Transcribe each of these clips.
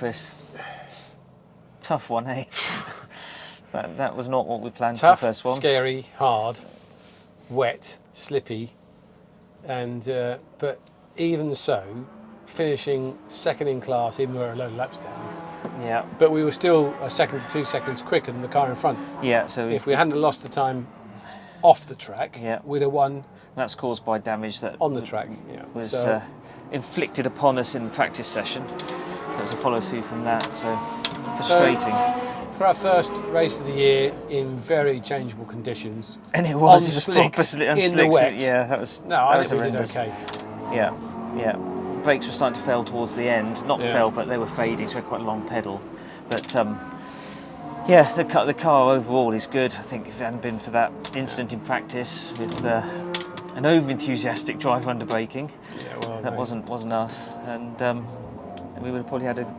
Chris? Tough one, eh? that was not what we planned Tough, for the first one. scary, hard, wet, slippy, and but even so, finishing second in class, even though we were a load of laps down. Yeah. But we were still a second to 2 seconds quicker than the car in front. Yeah. So if we hadn't lost the time off the track, yeah, we'd have won. That's caused by damage that on the track. Yeah. Was inflicted upon us in the practice session. So it's a follow through from that. So frustrating. For our first race of the year in very changeable conditions, and it was slicks, properly in the wet. Yeah, that was. No, that I was think we did horrendous. okay. Yeah, yeah. Brakes were starting to fail towards the end. Not Yeah. fail, but they were fading. So we had quite a long pedal. But yeah, the car overall is good. I think if it hadn't been for that incident in practice with an over-enthusiastic driver under braking, that wasn't us, and we would have probably had a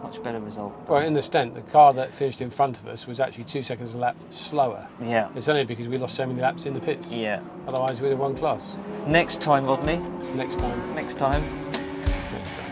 much better result. Well, in the Stent, the car that finished in front of us was actually 2 seconds a lap slower. Yeah. It's only because we lost so many laps in the pits. Yeah. Otherwise, we'd have won class. Next time, Rodney. Next time. Next time. Next time.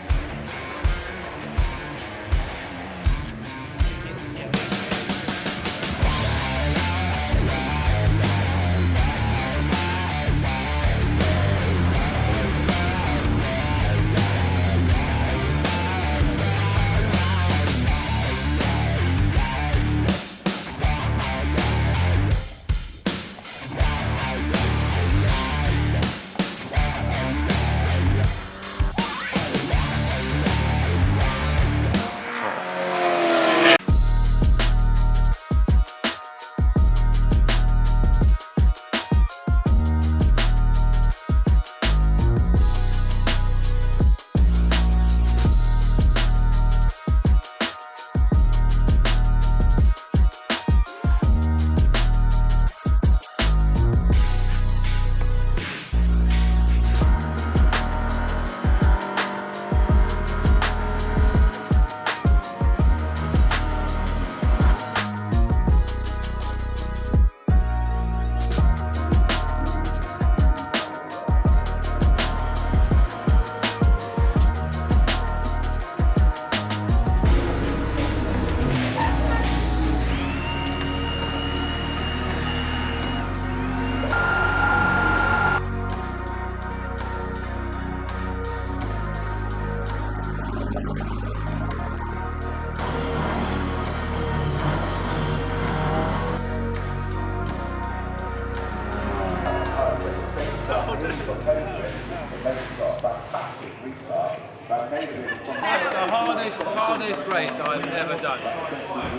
Hardest race I've ever done.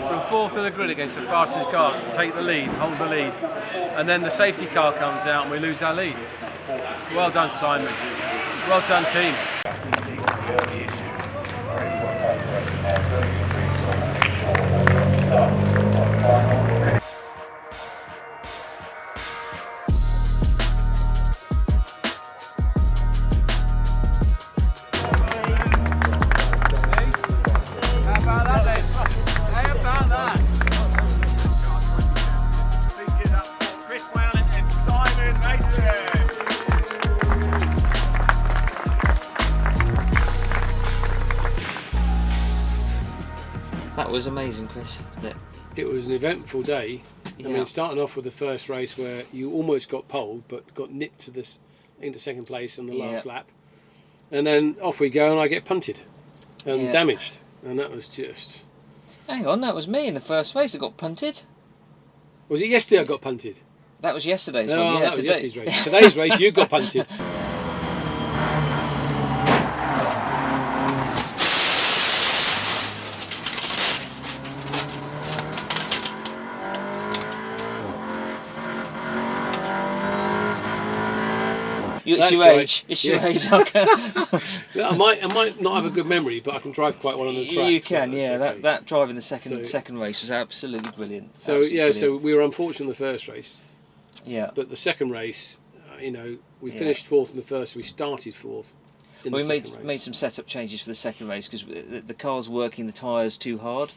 From fourth in the grid against the fastest cars to take the lead, hold the lead, and then the safety car comes out and we lose our lead. Well done, Simon. Well done, team. That was amazing, Chris, wasn't it? It was an eventful day. Yeah. I mean, starting off with the first race where you almost got poled, but got nipped to into second place on the last lap, and then off we go, and I get punted and damaged, and that was just. Hang on, that was me in the first race. I got punted. Was it yesterday I got punted? That was yesterday's No, one. Yeah, that was today. yesterday's race. Today's race, you got punted. It's your age. It's your age. Okay. I might not have a good memory, but I can drive quite well on the track. You can, so yeah. okay. That drive in the second race was absolutely brilliant. So so we were unfortunate in the first race. Yeah. But the second race, we finished fourth in the first. We started fourth. We made some setup changes for the second race because the car's working the tyres too hard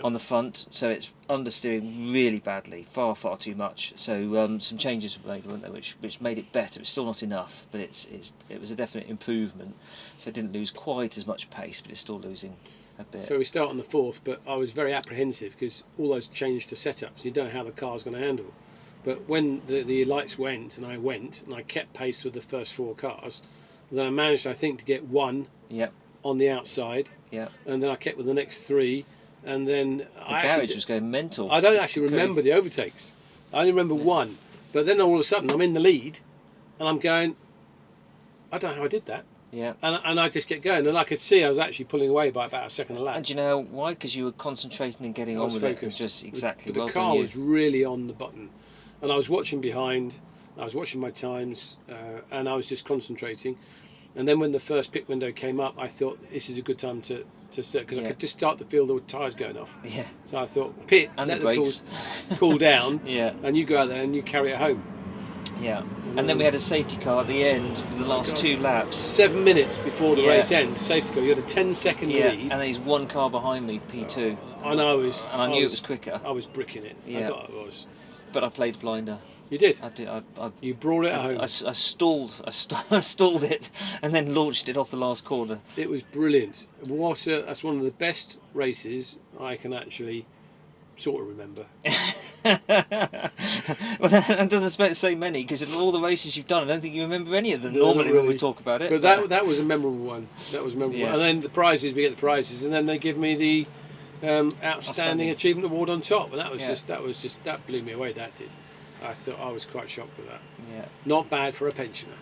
on the front, so it's understeering really badly, far too much. So some changes were made, weren't there, which made it better. It's still not enough, but it was a definite improvement. So it didn't lose quite as much pace, but it's still losing a bit. So we start on the 4th, but I was very apprehensive because all those changed to setups. You don't know how the car's going to handle. But when the lights went and I kept pace with the first 4 cars, then I managed, I think, to get 1 on the outside. Yeah. And then I kept with the next 3, and then the garage was going mental. I don't actually remember the overtakes. I only remember 1. But then all of a sudden I'm in the lead, and I'm going, I don't know how I did that. Yeah. And I just kept going, and I could see I was actually pulling away by about a second a lap. And do you know why? Because you were concentrating and getting on with it. It was just exactly. But the car was really on the button, and I was watching behind. I was watching my times, and I was just concentrating. And then when the first pit window came up, I thought this is a good time to sit, because I could just start to feel the tyres going off. Yeah. So I thought, pit, and let the brakes cool down, yeah. And you go out there and you carry it home. Yeah. And then we had a safety car at the end, the last 2 laps. 7 minutes before the race ends, safety car. You had a 10-second lead. And there's 1 car behind me, P2. I knew it was quicker. I was bricking it. Yeah. I thought I was. But I played blinder. You did? I did. You brought it home. I stalled it and then launched it off the last corner. It was brilliant. That's one of the best races I can actually sort of remember. Well, that doesn't say many, because of all the races you've done, I don't think you remember any of them normally when we talk about it. But that was a memorable one. That was a memorable one. And then the prizes, we get the prizes, and then they give me the outstanding achievement award on top, and that blew me away. That did. I thought I was quite shocked with that. Yeah. Not bad for a pensioner.